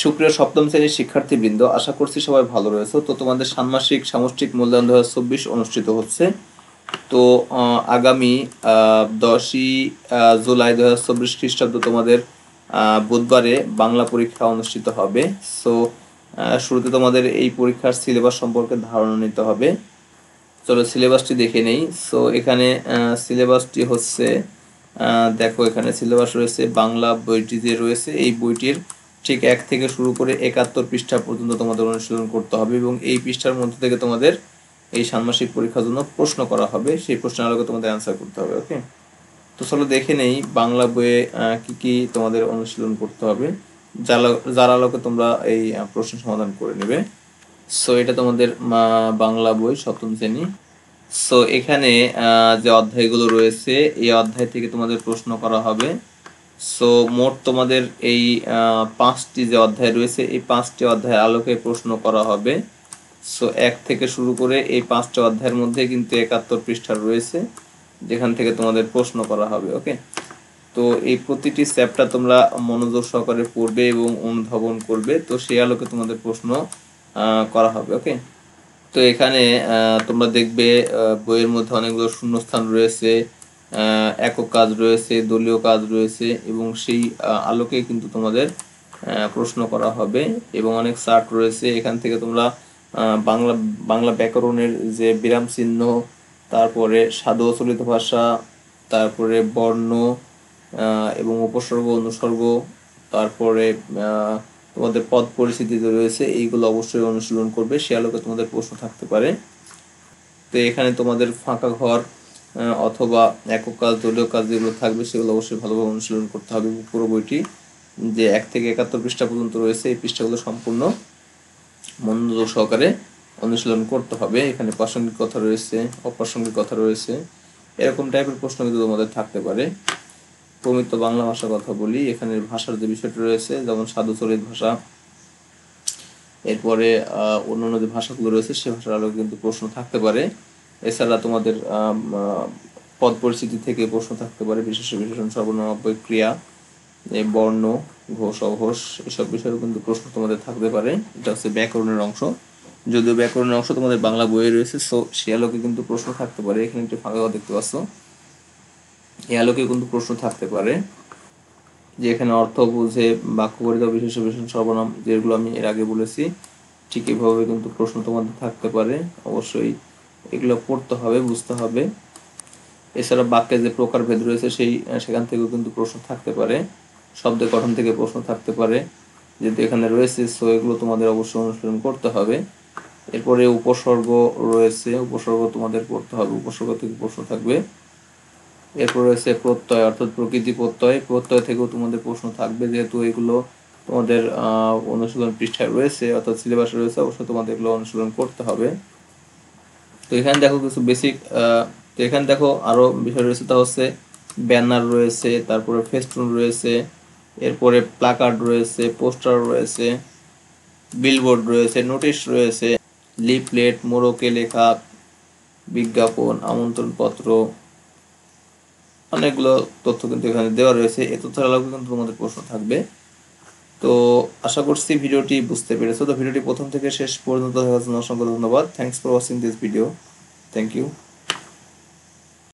সুপ্রিয় সপ্তম শ্রেণীর শিক্ষার্থীবৃন্দ, আশা করছি সবাই ভালো রয়েছে। তো তোমাদের ষান্মাসিক সামষ্টিক মূল্যায়ন 2024 অনুষ্ঠিত হচ্ছে। তো আগামী 10ই জুলাই 2024 খ্রিস্টাব্দ তোমাদের বুধবারে বাংলা পরীক্ষা অনুষ্ঠিত হবে। সো শুরুতে তোমাদের এই পরীক্ষার সিলেবাস সম্পর্কে ধারণা নিতে হবে। চলো সিলেবাসটি দেখে নেই। সো এখানে সিলেবাসটি হচ্ছে, দেখো এখানে সিলেবাস রয়েছে, বাংলা বইটি যে রয়েছে এই বইটির ঠিক 1 থেকে শুরু করে 71 পৃষ্ঠা পর্যন্ত তোমাদের অনুশীলন করতে হবে এবং এই পৃষ্ঠার মধ্যে থেকে তোমাদের এই ষান্মাসিক পরীক্ষার জন্য প্রশ্ন করা হবে, সেই প্রশ্নের আলোকে তোমাদের অ্যান্সার করতে হবে। ওকে, তো চলো দেখে নেই বাংলা বইয়ে কি কি তোমাদের অনুশীলন করতে হবে, যার আলোকে তোমরা এই প্রশ্ন সমাধান করে নেবে। সো এটা তোমাদের বাংলা বই সপ্তম শ্রেণী। সো এখানে যে অধ্যায়গুলো রয়েছে এই অধ্যায় থেকে তোমাদের প্রশ্ন করা হবে। সো মোট তোমাদের এই 5টি যে অধ্যায় রয়েছে এই 5টি অধ্যায়ের আলোকে প্রশ্ন করা হবে। সো 1 থেকে শুরু করে এই 5টি অধ্যায়ের মধ্যে কিন্তু 71 পৃষ্ঠা রয়েছে যেখান থেকে তোমাদের প্রশ্ন করা হবে। ওকে, তো এই প্রতিটি চ্যাপ্টার তোমরা মনোযোগ সহকারে পড়বে এবং অনুধাবন করবে, তো সেই আলোকে তোমাদের প্রশ্ন করা হবে। ওকে, তো এখানে তোমরা দেখবে বইয়ের মধ্যে অনেকগুলো শূন্যস্থান রয়েছে, একক কাজ রয়েছে, দলীয় কাজ রয়েছে এবং সেই আলোকে কিন্তু তোমাদের প্রশ্ন করা হবে এবং অনেক চার্ট রয়েছে। এখান থেকে তোমরা বাংলা ব্যাকরণের যে বিরাম চিহ্ন, তারপরে সাধু চলিত ভাষা, তারপরে বর্ণ এবং উপসর্গ অনুসর্গ, তারপরে তোমাদের পদ পরিস্থিতিতে রয়েছে, এইগুলো অবশ্যই অনুশীলন করবে, সে আলোকে তোমাদের প্রশ্ন থাকতে পারে। তো এখানে তোমাদের ফাঁকা ঘর অথবা একক কাজ, দলীয় কাজ যেগুলো থাকবে সেগুলো অবশ্যই ভালোভাবে অনুশীলন করতে হবে। পুরো বইটি যে 1 থেকে 71 পৃষ্ঠা পর্যন্ত রয়েছে এই পৃষ্ঠাগুলো সম্পূর্ণ মনোযোগ সহকারে অনুশীলন করতে হবে। এখানে প্রাসঙ্গিক কথা রয়েছে, অপ্রাসঙ্গিক কথা রয়েছে, এরকম টাইপের প্রশ্ন কিন্তু তোমাদের থাকতে পারে। প্রমিত বাংলা ভাষার কথা বলি, এখানে ভাষার যে বিষয়টি রয়েছে যেমন সাধু চলিত ভাষা, এরপরে অন্যান্য যে ভাষাগুলো রয়েছে সে ভাষার আলোকে কিন্তু প্রশ্ন থাকতে পারে। এছাড়া তোমাদের পদ পরিস্থিতি থেকে প্রশ্ন থাকতে পারে, বিশেষ বিশেষণ, সর্বনাম, অব্যয়, ক্রিয়া, বর্ণ, ঘোষ, অঘোষ, এসব বিষয়েও কিন্তু প্রশ্ন তোমাদের থাকতে পারে। এটা হচ্ছে ব্যাকরণের অংশ, যদিও ব্যাকরণের অংশ তোমাদের বাংলা বইয়ে রয়েছে, সো সে আলোকে কিন্তু প্রশ্ন থাকতে পারে। এখানে একটি ফাঁকা দেখতে পাচ্ছ, এই আলোকে কিন্তু প্রশ্ন থাকতে পারে যে এখানে অর্থ বুঝে বাক্য গড়িত, বিশেষ বিশেষণ, সর্বনাম, যেগুলো আমি এর আগে বলেছি, ঠিক এভাবে কিন্তু প্রশ্ন তোমাদের থাকতে পারে। অবশ্যই এগুলো পড়তে হবে, বুঝতে হবে। এছাড়া বাক্যে যে প্রকারভেদ রয়েছে সেখান থেকেও কিন্তু প্রশ্ন থাকতে পারে, শব্দের গঠন থেকে প্রশ্ন থাকতে পারে, যেহেতু এখানে রয়েছে, সো এগুলো তোমাদের অবশ্যই অনুশীলন করতে হবে। এরপরে উপসর্গ রয়েছে, উপসর্গ তোমাদের পড়তে হবে, উপসর্গ থেকে প্রশ্ন থাকবে। এরপর রয়েছে প্রত্যয়, অর্থাৎ প্রকৃতি প্রত্যয়, প্রত্যয় থেকেও তোমাদের প্রশ্ন থাকবে, যেহেতু এগুলো তোমাদের অনুশীলন পৃষ্ঠায় রয়েছে অর্থাৎ সিলেবাসে রয়েছে, অবশ্যই তোমাদের এগুলো অনুশীলন করতে হবে। তো এখানে দেখো কিছু বেসিক, তো এখানে দেখো আরো বিষয় রয়েছে, তা হচ্ছে ব্যানার রয়েছে, তারপরে ফেস্টুন রয়েছে, এরপরে প্লাকার্ড রয়েছে, পোস্টার রয়েছে, বিলবোর্ড রয়েছে, নোটিশ রয়েছে, লিফলেট, মোড়কে লেখা বিজ্ঞাপন, আমন্ত্রণপত্র, অনেকগুলো তথ্য কিন্তু এখানে দেওয়া রয়েছে। এই তথ্যের আলোকে কিন্তু তোমাদের প্রশ্ন থাকবে। তো আশা করছি ভিডিওটি বুঝতে পেরেছো। তো ভিডিওটি প্রথম থেকে শেষ পর্যন্ত দেখার জন্য অসংখ্য ধন্যবাদ। Thanks for watching this video. Thank you.